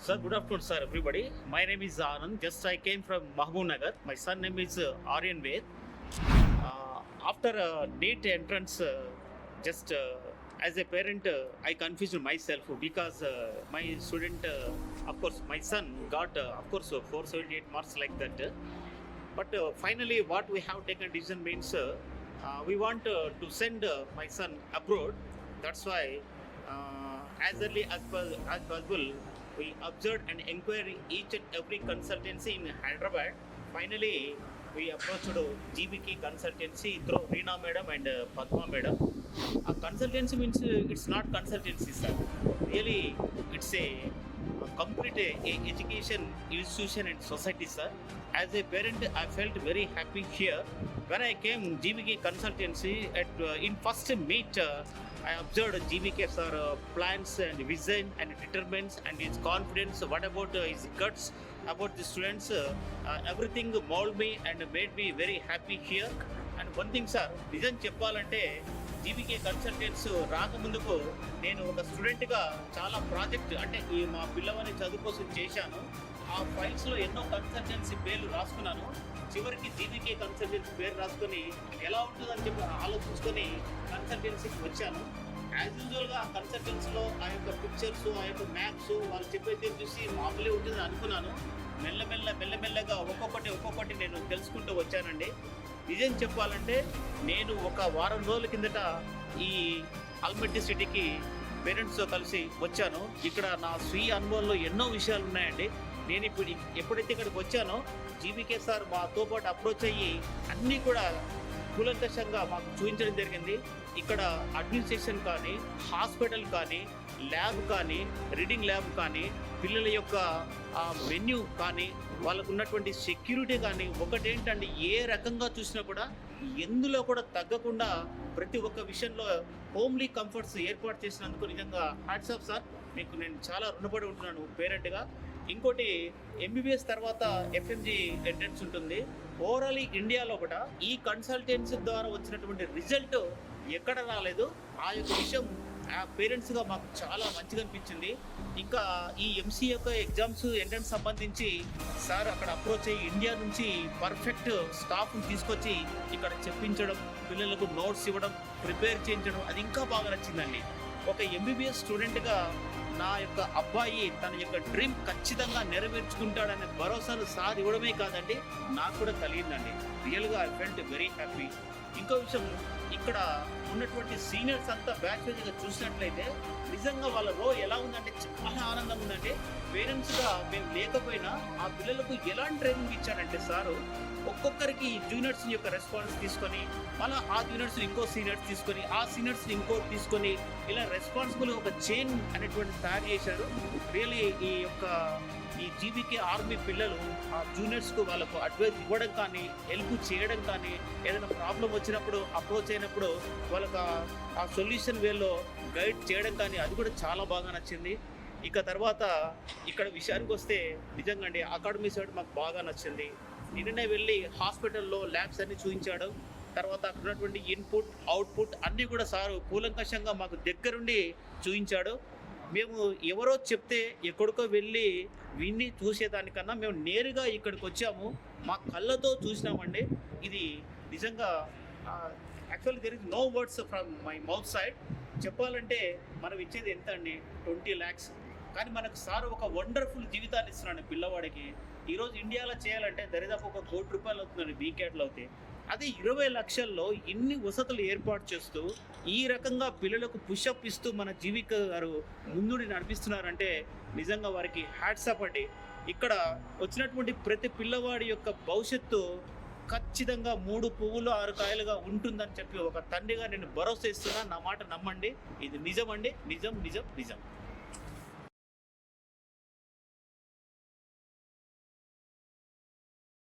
Sir, good afternoon, sir, everybody. My name is Anand. Just I came from Mahbub Nagar. My son name is Aryan Ved. After NEET entrance, just as a parent, I confused myself because my student, of course, my son got, of course, 478 marks like that. But finally, what we have taken decision means we want to send my son abroad. That's why, as early as possible, we observed and inquired each and every consultancy in Hyderabad. Finally, we approached GBK consultancy through Reena madam and Padma madam. A consultancy means it's not consultancy, sir. Really, it's a complete education institution and society, sir. As a parent, I felt very happy here. When I came GBK consultancy at in first meet, I observed GBK sir plans and vision and determines and his confidence. What about his guts about the students? Everything molded me and made me very happy here. And one thing, sir, నిజం చెప్పాలంటే GBK consultants రాకముందుకు నేను ఒక స్టూడెంట్గా చాలా project అంటే ఈ మా పిల్లవాని చదువు కోసం చేశాను. ఆ ఫైల్స్లో ఎన్నో కన్సల్టెన్సీ పేర్లు రాసుకున్నాను. చివరికి జీబీకే కన్సల్టెన్సీ పేరు రాసుకొని ఎలా ఉంటుందని చెప్పి ఆలోచించుకొని కన్సల్టెన్సీకి వచ్చాను. యాజ్ యూజువల్గా కన్సల్టెన్సీలో ఆ యొక్క పిక్చర్స్, ఆ యొక్క మ్యాప్స్ వాళ్ళు చెప్పేది చూసి మామూలే ఉంటుందని అనుకున్నాను. మెల్లమెల్లగా ఒక్కొక్కటి నేను తెలుసుకుంటూ వచ్చానండి. నిజం చెప్పాలంటే నేను ఒక వారం రోజుల కిందట ఈ ఆల్మట్టి సిటీకి పేరెంట్స్తో కలిసి వచ్చాను. ఇక్కడ నా స్వీయ అనుభవంలో ఎన్నో విషయాలు ఉన్నాయండి. నేను ఎప్పుడైతే ఇక్కడికి వచ్చానో జీబీకే సార్ మాతో పాటు అప్రోచ్ అయ్యి అన్నీ కూడా కూలంకషంగా మాకు చూపించడం జరిగింది. ఇక్కడ అడ్మినిస్ట్రేషన్ కానీ, హాస్పిటల్ కానీ, ల్యాబ్ కానీ, రీడింగ్ ల్యాబ్ కానీ, పిల్లల యొక్క మెన్యూ కానీ, వాళ్ళకు ఉన్నటువంటి సెక్యూరిటీ కానీ, ఒకటేంటండి ఏ రకంగా చూసినా కూడా ఎందులో కూడా తగ్గకుండా ప్రతి ఒక్క విషయంలో హోమ్లీ కంఫర్ట్స్ ఏర్పాటు చేసినందుకు నిజంగా హ్యాట్స్ ఆఫ్ సార్. మీకు నేను చాలా రుణపడి ఉంటున్నాను పేరెంట్గా. ఇంకోటి ఎంబీబీఎస్ తర్వాత ఎఫ్ఎంజీ ఎంట్రన్స్ ఉంటుంది. ఓవరాల్ ఇండియాలో కూడా ఈ కన్సల్టెన్సీ ద్వారా వచ్చినటువంటి రిజల్ట్ ఎక్కడ రాలేదు. ఆ యొక్క విషయం పేరెంట్స్గా మాకు చాలా మంచిగా అనిపించింది. ఇంకా ఈ ఎంసీ యొక్క ఎగ్జామ్స్ ఎంట్రన్స్ సంబంధించి సార్ అక్కడ అప్రోచ్ అయ్యి ఇండియా నుంచి పర్ఫెక్ట్ స్టాఫ్ని తీసుకొచ్చి ఇక్కడ చెప్పించడం, పిల్లలకు నోట్స్ ఇవ్వడం, ప్రిపేర్ చేయించడం, అది ఇంకా బాగా నచ్చిందండి. ఒక ఎంబీబీఎస్ స్టూడెంట్గా నా యొక్క అబ్బాయి తన యొక్క డ్రీమ్ ఖచ్చితంగా నెరవేర్చుకుంటాడనే భరోసాను సార్ ఇవ్వడమే కాదండి, నాకు కూడా కలిగిందండి. రియల్గా ఐ ఫెల్ట్ వెరీ హ్యాపీ. ఇంకో విషయం, ఇక్కడ ఉన్నటువంటి సీనియర్స్ అంతా బ్యాచ్ వైజ్గా చూసినట్లయితే నిజంగా వాళ్ళ రో ఎలా ఉందంటే చాలా ఆనందంగా ఉందంటే. పేరెంట్స్గా మేము లేకపోయినా ఆ పిల్లలకు ఎలాంటి ట్రైనింగ్ ఇచ్చాడంటే సారు ఒక్కొక్కరికి జూనియర్స్ యొక్క రెస్పాన్స్ తీసుకొని, మళ్ళీ ఆ జూనియర్స్ ఇంకో సీనియర్స్ తీసుకొని, ఆ సీనియర్స్ ఇంకోటి తీసుకొని, ఇలా రెస్పాన్సిబుల్ ఒక చైన్ అనేటువంటి తయారు చేశాడు. రియలీ ఈ జీబీకే ఆర్మీ పిల్లలు ఆ జూనియర్స్కు వాళ్ళకు అడ్వైస్ ఇవ్వడం కానీ, హెల్ప్ చేయడం కానీ, ఏదైనా ప్రాబ్లం వచ్చినప్పుడు అప్రోచ్ అయినప్పుడు వాళ్ళకు ఆ సొల్యూషన్ వేలో గైడ్ చేయడం కానీ, అది కూడా చాలా బాగా నచ్చింది. ఇక తర్వాత ఇక్కడ విషయానికి వస్తే నిజంగా అండి అకాడమీ సైడ్ మాకు బాగా నచ్చింది. నిన్ననే వెళ్ళి హాస్పిటల్లో ల్యాబ్స్ అన్ని చూపించాడు. తర్వాత అక్కడ ఉన్నటువంటి ఇన్పుట్, అవుట్పుట్ అన్నీ కూడా సారు కూలంకషంగా మాకు దగ్గరుండి చూపించాడు. మేము ఎవరో చెప్తే ఎక్కడికో వెళ్ళి విన్ని చూసేదానికన్నా మేము నేరుగా ఇక్కడికి వచ్చాము, మా కళ్ళతో చూసినామండి. ఇది నిజంగా actually there is no words from my mouth side. చెప్పాలంటే మనం ఇచ్చేది ఎంత అండి, 20 lakhs. కానీ మనకు సార్ ఒక వండర్ఫుల్ జీవితాన్ని ఇస్తున్నాడు పిల్లవాడికి. ఈరోజు ఇండియాలో చేయాలంటే దరిదాపు ఒక 1 కోటి రూపాయలు అవుతుందండి వీకెండ్లో అవుతాయి. అదే 20 లక్షల్లో ఇన్ని వసతులు ఏర్పాటు చేస్తూ ఈ రకంగా పిల్లలకు పుషప్ ఇస్తూ మన జీవిక గారు ముందుని నడిపిస్తున్నారంటే నిజంగా వారికి హ్యాట్సాప్ అండి. ఇక్కడ వచ్చినటువంటి ప్రతి పిల్లవాడి యొక్క భవిష్యత్తు ఖచ్చితంగా 3 పువ్వులు 6 కాయలుగా ఉంటుందని చెప్పి ఒక తండ్రిగా నేను భరోసా ఇస్తున్నా. నా మాట నమ్మండి, ఇది నిజం అండి, నిజం.